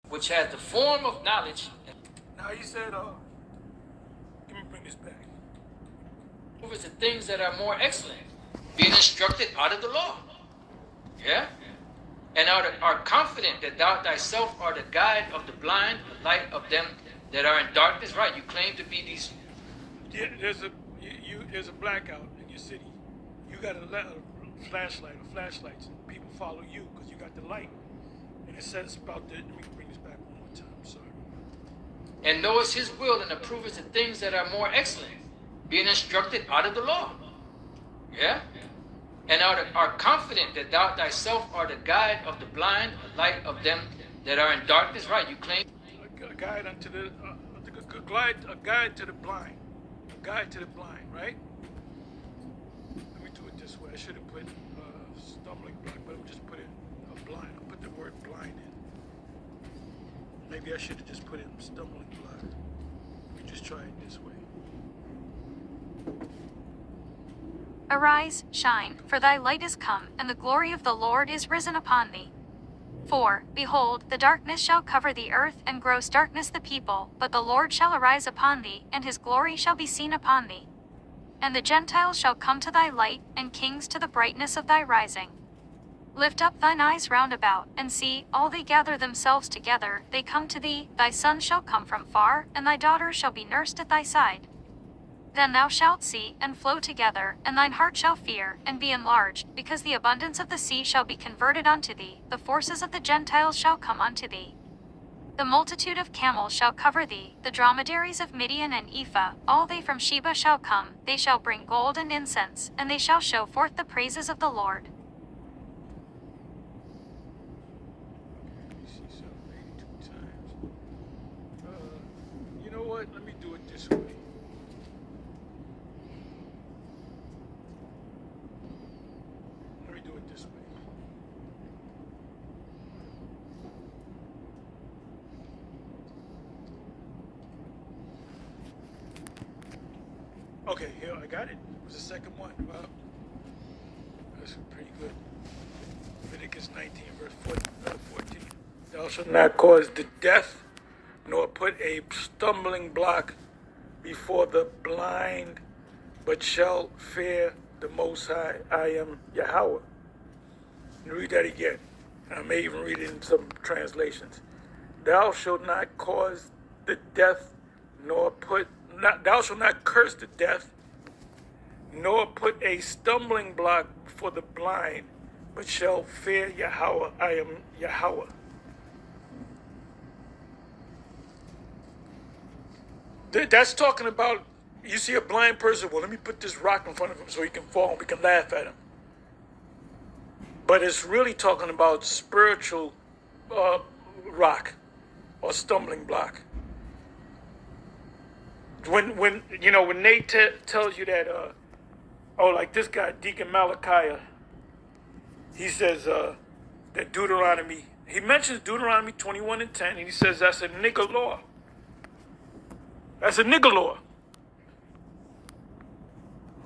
which has the form of knowledge. Now he said, let me bring this back. Proves the things that are more excellent, being instructed out of the law. Yeah? And are confident that thou thyself art the guide of the blind, the light of them that are in darkness. Right, you claim to be these. Yeah, there's a blackout in your city. You got a flashlight or flashlights, and people follow you because you got the light. And it says about the. Let me bring this back one more time. Sorry. And knowest his will and approvest the things that are more excellent, being instructed out of the law. Yeah? And are confident that thou thyself art the guide of the blind, the light of them that are in darkness. Right, you claim. A guide unto the a guide to the blind. A guide to the blind, right? Let me do it this way. I should have put stumbling block, but I'm just putting a blind. I'll put the word blind in. Maybe I should have just put in stumbling block. Let me just try it this way. Arise, shine, for thy light is come, and the glory of the Lord is risen upon thee. For, behold, the darkness shall cover the earth, and gross darkness the people, but the Lord shall arise upon thee, and his glory shall be seen upon thee. And the Gentiles shall come to thy light, and kings to the brightness of thy rising. Lift up thine eyes round about, and see, all they gather themselves together, they come to thee, thy sons shall come from far, and thy daughters shall be nursed at thy side. Then thou shalt see, and flow together, and thine heart shall fear, and be enlarged, because the abundance of the sea shall be converted unto thee, the forces of the Gentiles shall come unto thee. The multitude of camels shall cover thee, the dromedaries of Midian and Ephah, all they from Sheba shall come, they shall bring gold and incense, and they shall show forth the praises of the Lord. Let me see something 82 times. You know what? Let me do it this way. Let me do it this way. Okay, here I got it. It was the second one. Wow, that's pretty good. Leviticus 19, verse 14. Thou shalt not cause the death, nor put a stumbling block before the blind, but shall fear the Most High. I am Yahweh. Read that again. I may even read it in some translations. Thou shalt not cause the death, thou shalt not curse the death, nor put a stumbling block for the blind, but shall fear Yahweh. I am Yahweh. That's talking about, you see a blind person, well, let me put this rock in front of him so he can fall and we can laugh at him. But it's really talking about spiritual rock or stumbling block. When Nate tells you that, like this guy, Deacon Malachi, he says that Deuteronomy, he mentions Deuteronomy 21:10, and he says that's a nigger law. That's a nigger law.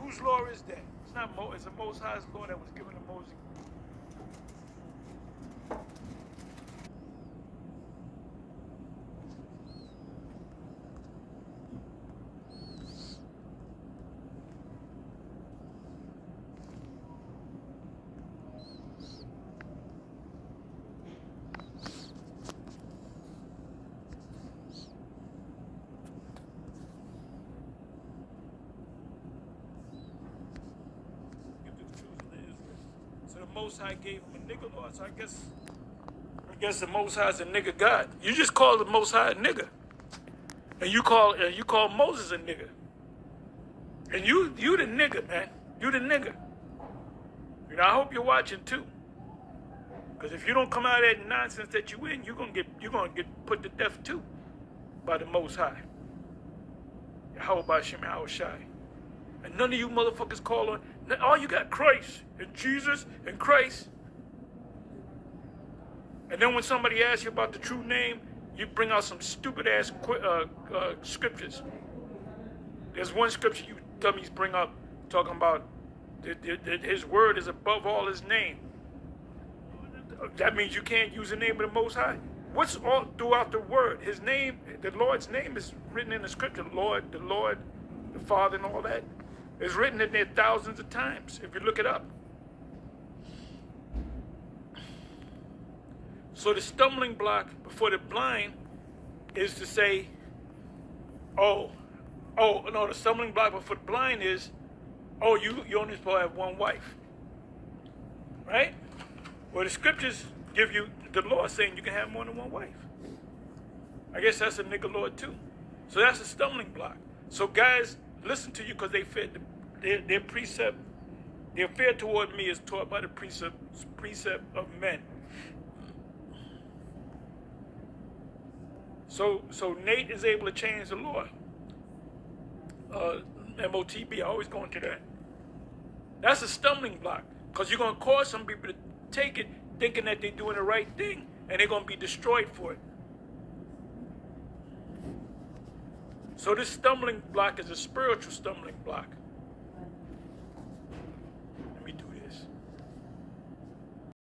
Whose law is that? It's not it's the Most High's law that was given to Moses. So the Most High gave him a nigger law. So I guess the Most High is a nigger God. You just call the Most High a nigger, and you call Moses a nigger. And you the nigger, man. You the nigger. I hope you're watching too. Because if you don't come out of that nonsense that you in, you're gonna get put to death too by the Most High. How about Shem Shai? And none of you motherfuckers call on. All you got Christ and Jesus and Christ. And then when somebody asks you about the true name, you bring out some stupid ass scriptures. There's one scripture you dummies bring up talking about that his word is above all his name. That means you can't use the name of the Most High. What's all throughout the word? His name, the Lord's name is written in the scripture. Lord, the Father, and all that is written in there thousands of times if you look it up. So the stumbling block before the blind is to say, oh, no, the stumbling block before the blind is, oh, you only supposed to have one wife. Right? Well, the scriptures give you the law saying you can have more than one wife. I guess that's a nigga law too. So that's a stumbling block. So guys listen to you because they fear their precept. Their fear toward me is taught by the precept of men. So Nate is able to change the law. MOTB, I always go into that. That's a stumbling block because you're going to cause some people to take it thinking that they're doing the right thing and they're going to be destroyed for it. So this stumbling block is a spiritual stumbling block.